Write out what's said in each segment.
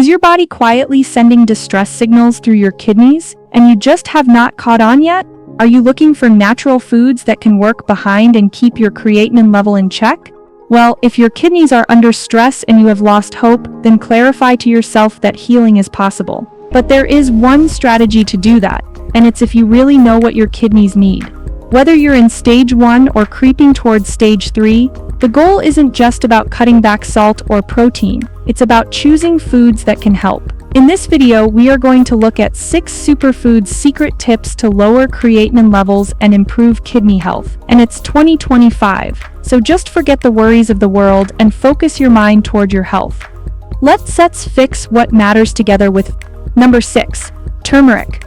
Is your body quietly sending distress signals through your kidneys, and you just have not caught on yet? Are you looking for natural foods that can work behind and keep your creatinine level in check? Well, if your kidneys are under stress and you have lost hope, then clarify to yourself that healing is possible. But there is one strategy to do that, and it's if you really know what your kidneys need. Whether you're in stage 1 or creeping towards stage 3, the goal isn't just about cutting back salt or protein, it's about choosing foods that can help. In this video, we are going to look at 6 superfoods secret tips to lower creatinine levels and improve kidney health. And it's 2025, so just forget the worries of the world and focus your mind toward your health. Let's fix what matters together with number 6, turmeric.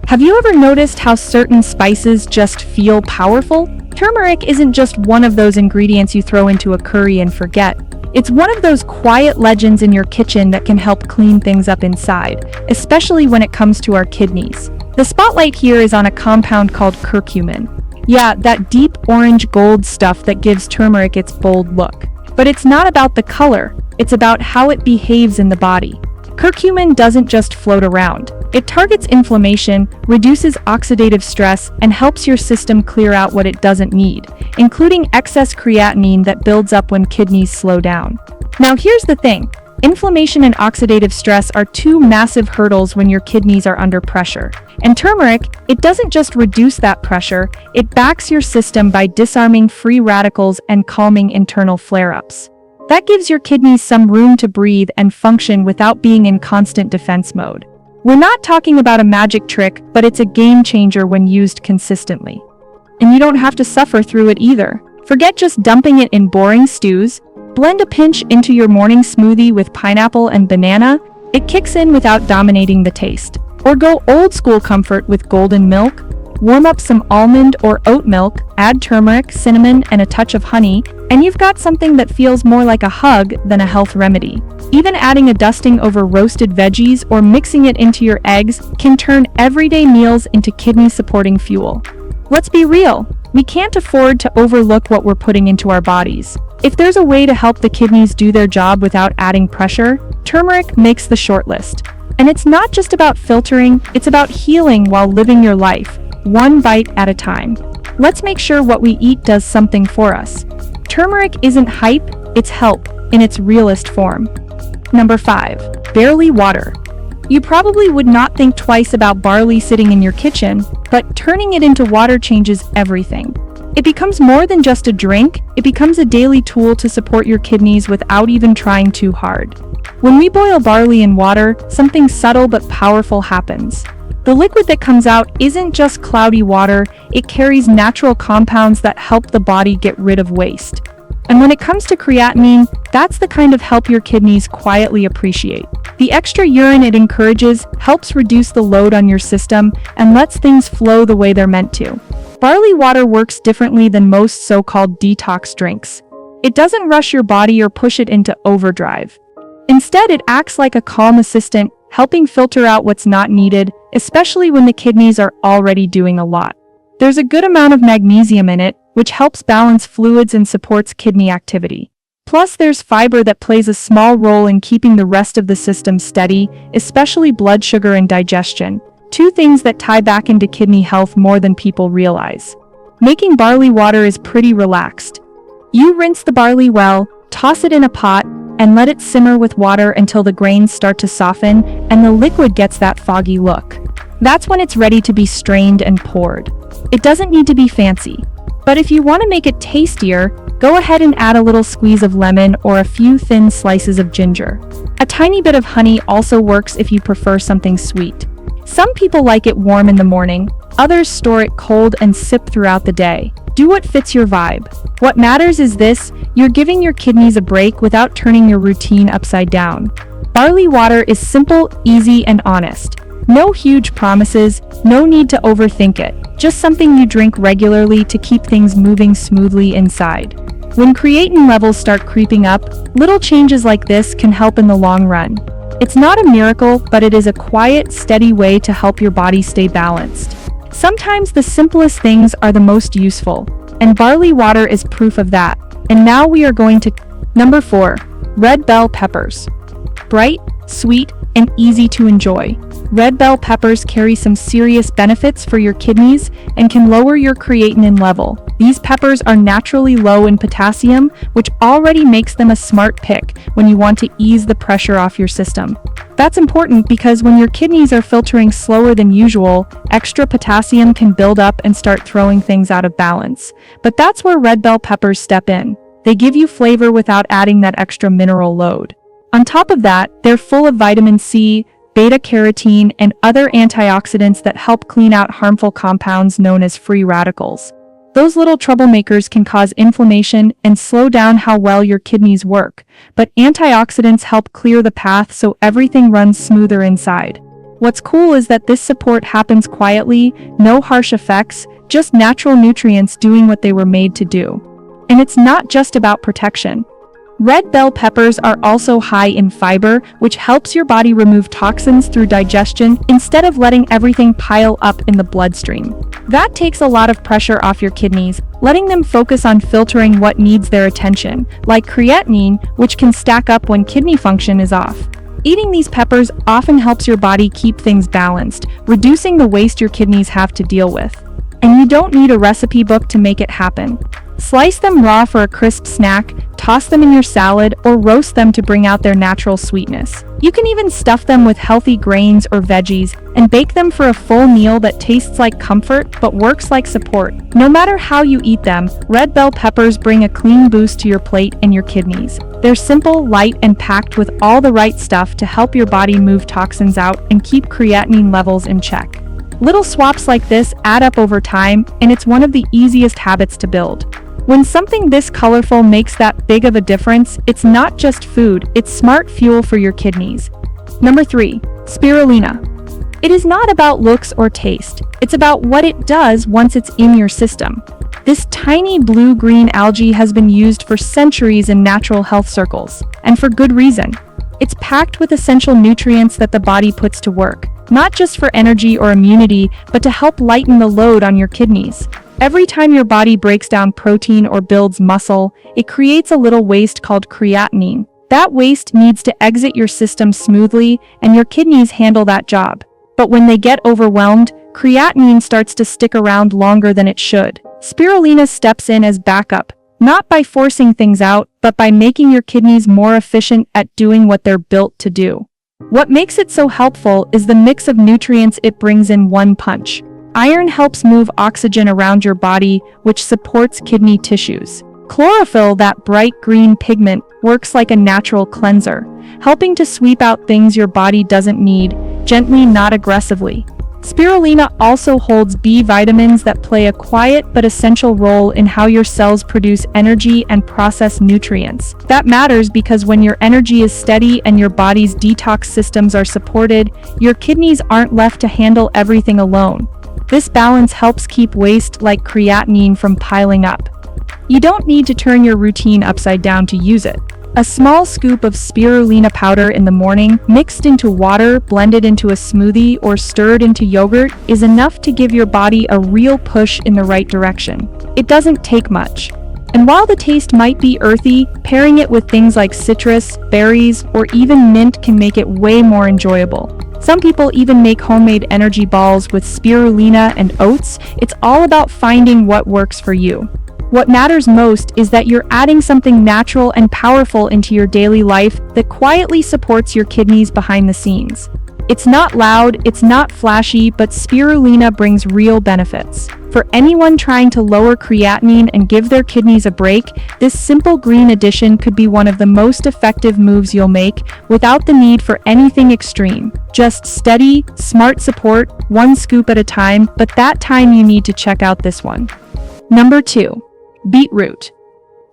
Have you ever noticed how certain spices just feel powerful? Turmeric isn't just one of those ingredients you throw into a curry and forget. It's one of those quiet legends in your kitchen that can help clean things up inside, especially when it comes to our kidneys. The spotlight here is on a compound called curcumin. Yeah, that deep orange gold stuff that gives turmeric its bold look. But it's not about the color, it's about how it behaves in the body. Curcumin doesn't just float around. It targets inflammation, reduces oxidative stress, and helps your system clear out what it doesn't need, including excess creatinine that builds up when kidneys slow down. Now here's the thing. Inflammation and oxidative stress are two massive hurdles when your kidneys are under pressure. And turmeric, it doesn't just reduce that pressure, it backs your system by disarming free radicals and calming internal flare-ups. That gives your kidneys some room to breathe and function without being in constant defense mode. We're not talking about a magic trick, but it's a game changer when used consistently. And you don't have to suffer through it either. Forget just dumping it in boring stews. Blend a pinch into your morning smoothie with pineapple and banana. It kicks in without dominating the taste. Or go old school comfort with golden milk. Warm up some almond or oat milk, add turmeric, cinnamon, and a touch of honey, and you've got something that feels more like a hug than a health remedy. Even adding a dusting over roasted veggies or mixing it into your eggs can turn everyday meals into kidney-supporting fuel. Let's be real, we can't afford to overlook what we're putting into our bodies. If there's a way to help the kidneys do their job without adding pressure, turmeric makes the shortlist. And it's not just about filtering, it's about healing while living your life, one bite at a time. Let's make sure what we eat does something for us. Turmeric isn't hype, it's help, in its realest form. Number 5. Barley water. You probably would not think twice about barley sitting in your kitchen, but turning it into water changes everything. It becomes more than just a drink, it becomes a daily tool to support your kidneys without even trying too hard. When we boil barley in water, something subtle but powerful happens. The liquid that comes out isn't just cloudy water, it carries natural compounds that help the body get rid of waste. And when it comes to creatinine, that's the kind of help your kidneys quietly appreciate. The extra urine it encourages helps reduce the load on your system and lets things flow the way they're meant to. Barley water works differently than most so-called detox drinks. It doesn't rush your body or push it into overdrive. Instead, it acts like a calm assistant, helping filter out what's not needed, especially when the kidneys are already doing a lot. There's a good amount of magnesium in it, which helps balance fluids and supports kidney activity. Plus, there's fiber that plays a small role in keeping the rest of the system steady, especially blood sugar and digestion, two things that tie back into kidney health more than people realize. Making barley water is pretty relaxed. You rinse the barley well, toss it in a pot, and let it simmer with water until the grains start to soften and the liquid gets that foggy look. That's when it's ready to be strained and poured. It doesn't need to be fancy. But if you want to make it tastier, go ahead and add a little squeeze of lemon or a few thin slices of ginger. A tiny bit of honey also works if you prefer something sweet. Some people like it warm in the morning, others store it cold and sip throughout the day. Do what fits your vibe. What matters is this, you're giving your kidneys a break without turning your routine upside down. Barley water is simple, easy, and honest. No huge promises, no need to overthink it. Just something you drink regularly to keep things moving smoothly inside. When creatinine levels start creeping up, little changes like this can help in the long run. It's not a miracle, but it is a quiet, steady way to help your body stay balanced. Sometimes the simplest things are the most useful, and barley water is proof of that. And now we are going to number 4, red bell peppers. Bright, sweet, and easy to enjoy. Red bell peppers carry some serious benefits for your kidneys and can lower your creatinine level. These peppers are naturally low in potassium, which already makes them a smart pick when you want to ease the pressure off your system. That's important because when your kidneys are filtering slower than usual, extra potassium can build up and start throwing things out of balance. But that's where red bell peppers step in. They give you flavor without adding that extra mineral load. On top of that, they're full of vitamin C, beta-carotene, and other antioxidants that help clean out harmful compounds known as free radicals. Those little troublemakers can cause inflammation and slow down how well your kidneys work, but antioxidants help clear the path so everything runs smoother inside. What's cool is that this support happens quietly, no harsh effects, just natural nutrients doing what they were made to do. And it's not just about protection. Red bell peppers are also high in fiber, which helps your body remove toxins through digestion instead of letting everything pile up in the bloodstream. That takes a lot of pressure off your kidneys, letting them focus on filtering what needs their attention, like creatinine, which can stack up when kidney function is off. Eating these peppers often helps your body keep things balanced, reducing the waste your kidneys have to deal with. And you don't need a recipe book to make it happen. Slice them raw for a crisp snack, toss them in your salad, or roast them to bring out their natural sweetness. You can even stuff them with healthy grains or veggies and bake them for a full meal that tastes like comfort but works like support. No matter how you eat them, red bell peppers bring a clean boost to your plate and your kidneys. They're simple, light, and packed with all the right stuff to help your body move toxins out and keep creatinine levels in check. Little swaps like this add up over time, and it's one of the easiest habits to build. When something this colorful makes that big of a difference, it's not just food, it's smart fuel for your kidneys. Number 3. Spirulina. It is not about looks or taste, it's about what it does once it's in your system. This tiny blue-green algae has been used for centuries in natural health circles, and for good reason. It's packed with essential nutrients that the body puts to work, not just for energy or immunity, but to help lighten the load on your kidneys. Every time your body breaks down protein or builds muscle, it creates a little waste called creatinine. That waste needs to exit your system smoothly, and your kidneys handle that job. But when they get overwhelmed, creatinine starts to stick around longer than it should. Spirulina steps in as backup, not by forcing things out, but by making your kidneys more efficient at doing what they're built to do. What makes it so helpful is the mix of nutrients it brings in one punch. Iron helps move oxygen around your body, which supports kidney tissues. Chlorophyll, that bright green pigment, works like a natural cleanser, helping to sweep out things your body doesn't need, gently, not aggressively. Spirulina also holds B vitamins that play a quiet but essential role in how your cells produce energy and process nutrients. That matters because when your energy is steady and your body's detox systems are supported, your kidneys aren't left to handle everything alone. This balance helps keep waste like creatinine from piling up. You don't need to turn your routine upside down to use it. A small scoop of spirulina powder in the morning, mixed into water, blended into a smoothie, or stirred into yogurt, is enough to give your body a real push in the right direction. It doesn't take much. And while the taste might be earthy, pairing it with things like citrus, berries, or even mint can make it way more enjoyable. Some people even make homemade energy balls with spirulina and oats. It's all about finding what works for you. What matters most is that you're adding something natural and powerful into your daily life that quietly supports your kidneys behind the scenes. It's not loud, it's not flashy, but spirulina brings real benefits. For anyone trying to lower creatinine and give their kidneys a break, this simple green addition could be one of the most effective moves you'll make without the need for anything extreme. Just steady, smart support, one scoop at a time, but that time you need to check out this one. Number 2. Beetroot.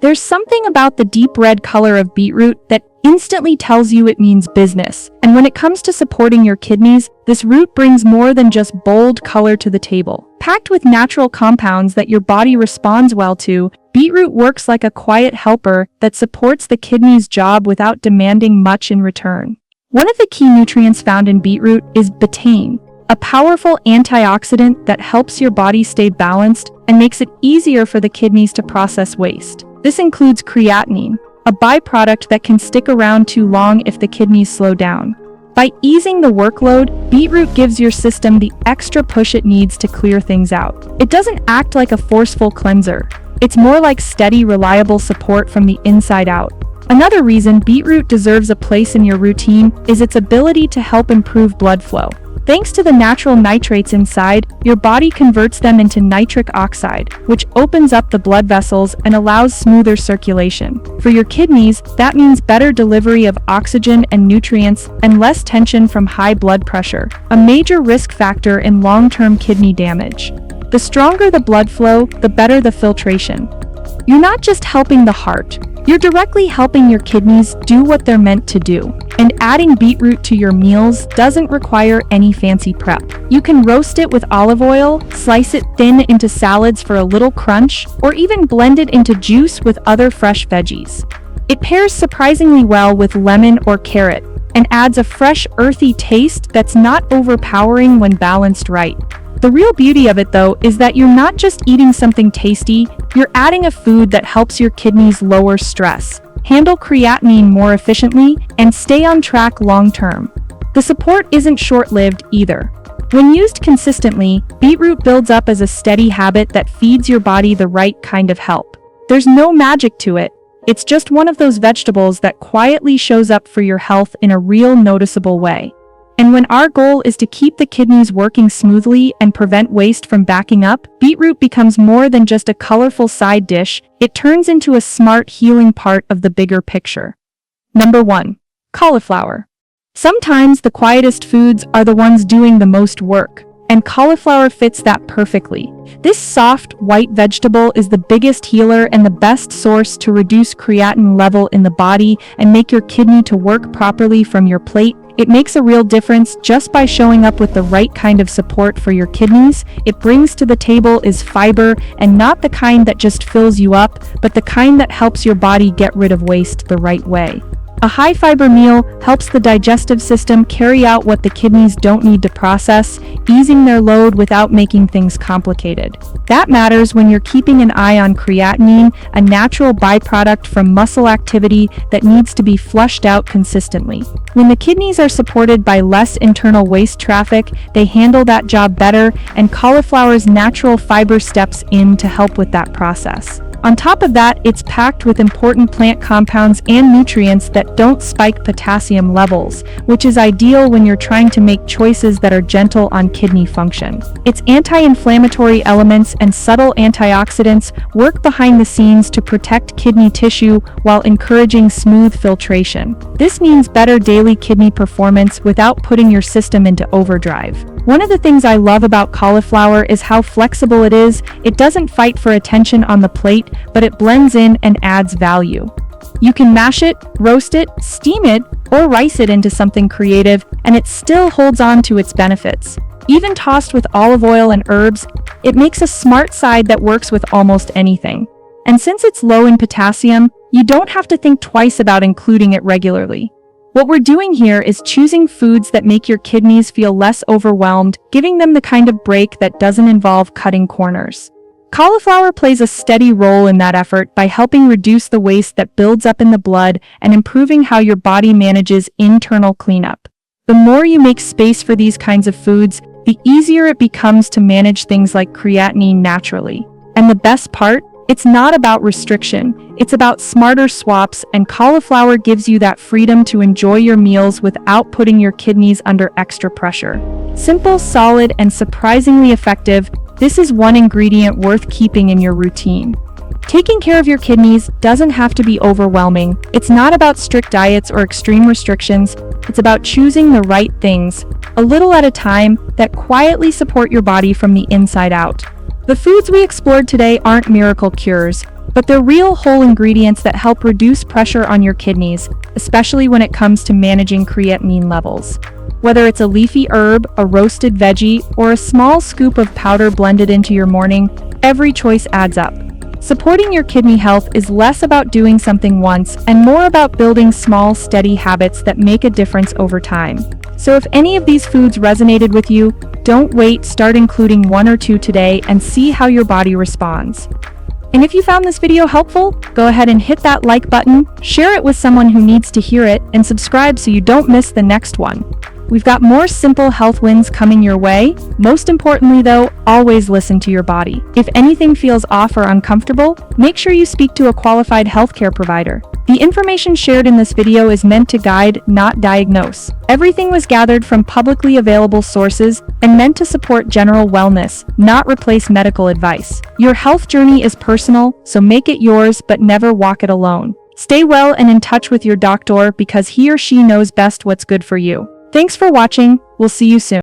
There's something about the deep red color of beetroot that instantly tells you it means business. And when it comes to supporting your kidneys, this root brings more than just bold color to the table. Packed with natural compounds that your body responds well to, beetroot works like a quiet helper that supports the kidney's job without demanding much in return. One of the key nutrients found in beetroot is betaine, a powerful antioxidant that helps your body stay balanced and makes it easier for the kidneys to process waste. This includes creatinine, a byproduct that can stick around too long if the kidneys slow down. By easing the workload, beetroot gives your system the extra push it needs to clear things out. It doesn't act like a forceful cleanser. It's more like steady, reliable support from the inside out. Another reason beetroot deserves a place in your routine is its ability to help improve blood flow. Thanks to the natural nitrates inside, your body converts them into nitric oxide, which opens up the blood vessels and allows smoother circulation. For your kidneys, that means better delivery of oxygen and nutrients and less tension from high blood pressure, a major risk factor in long-term kidney damage. The stronger the blood flow, the better the filtration. You're not just helping the heart, you're directly helping your kidneys do what they're meant to do. And adding beetroot to your meals doesn't require any fancy prep. You can roast it with olive oil, slice it thin into salads for a little crunch, or even blend it into juice with other fresh veggies. It pairs surprisingly well with lemon or carrot, and adds a fresh, earthy taste that's not overpowering when balanced right. The real beauty of it, though, is that you're not just eating something tasty, you're adding a food that helps your kidneys lower stress, handle creatinine more efficiently, and stay on track long-term. The support isn't short-lived either. When used consistently, beetroot builds up as a steady habit that feeds your body the right kind of help. There's no magic to it. It's just one of those vegetables that quietly shows up for your health in a real noticeable way. And when our goal is to keep the kidneys working smoothly and prevent waste from backing up, beetroot becomes more than just a colorful side dish, it turns into a smart healing part of the bigger picture. Number 1. Cauliflower. Sometimes the quietest foods are the ones doing the most work, and cauliflower fits that perfectly. This soft, white vegetable is the biggest healer and the best source to reduce creatinine level in the body and make your kidney to work properly from your plate. It makes a real difference just by showing up with the right kind of support for your kidneys. It brings to the table is fiber, and not the kind that just fills you up, but the kind that helps your body get rid of waste the right way. A high-fiber meal helps the digestive system carry out what the kidneys don't need to process, easing their load without making things complicated. That matters when you're keeping an eye on creatinine, a natural byproduct from muscle activity that needs to be flushed out consistently. When the kidneys are supported by less internal waste traffic, they handle that job better, and cauliflower's natural fiber steps in to help with that process. On top of that, it's packed with important plant compounds and nutrients that don't spike potassium levels, which is ideal when you're trying to make choices that are gentle on kidney function. Its anti-inflammatory elements and subtle antioxidants work behind the scenes to protect kidney tissue while encouraging smooth filtration. This means better daily kidney performance without putting your system into overdrive. One of the things I love about cauliflower is how flexible it is. It doesn't fight for attention on the plate, but it blends in and adds value. You can mash it, roast it, steam it, or rice it into something creative, and it still holds on to its benefits. Even tossed with olive oil and herbs, it makes a smart side that works with almost anything. And since it's low in potassium, you don't have to think twice about including it regularly. What we're doing here is choosing foods that make your kidneys feel less overwhelmed, giving them the kind of break that doesn't involve cutting corners. Cauliflower plays a steady role in that effort by helping reduce the waste that builds up in the blood and improving how your body manages internal cleanup. The more you make space for these kinds of foods, the easier it becomes to manage things like creatinine naturally. And the best part? It's not about restriction, it's about smarter swaps, and cauliflower gives you that freedom to enjoy your meals without putting your kidneys under extra pressure. Simple, solid, and surprisingly effective, this is one ingredient worth keeping in your routine. Taking care of your kidneys doesn't have to be overwhelming. It's not about strict diets or extreme restrictions. It's about choosing the right things, a little at a time, that quietly support your body from the inside out. The foods we explored today aren't miracle cures, but they're real whole ingredients that help reduce pressure on your kidneys, especially when it comes to managing creatinine levels. Whether it's a leafy herb, a roasted veggie, or a small scoop of powder blended into your morning, every choice adds up. Supporting your kidney health is less about doing something once and more about building small, steady habits that make a difference over time. So if any of these foods resonated with you, don't wait, start including one or two today and see how your body responds. And if you found this video helpful, go ahead and hit that like button, share it with someone who needs to hear it, and subscribe so you don't miss the next one. We've got more simple health wins coming your way. Most importantly though, always listen to your body. If anything feels off or uncomfortable, make sure you speak to a qualified healthcare provider. The information shared in this video is meant to guide, not diagnose. Everything was gathered from publicly available sources and meant to support general wellness, not replace medical advice. Your health journey is personal, so make it yours but never walk it alone. Stay well and in touch with your doctor because he or she knows best what's good for you. Thanks for watching. We'll see you soon.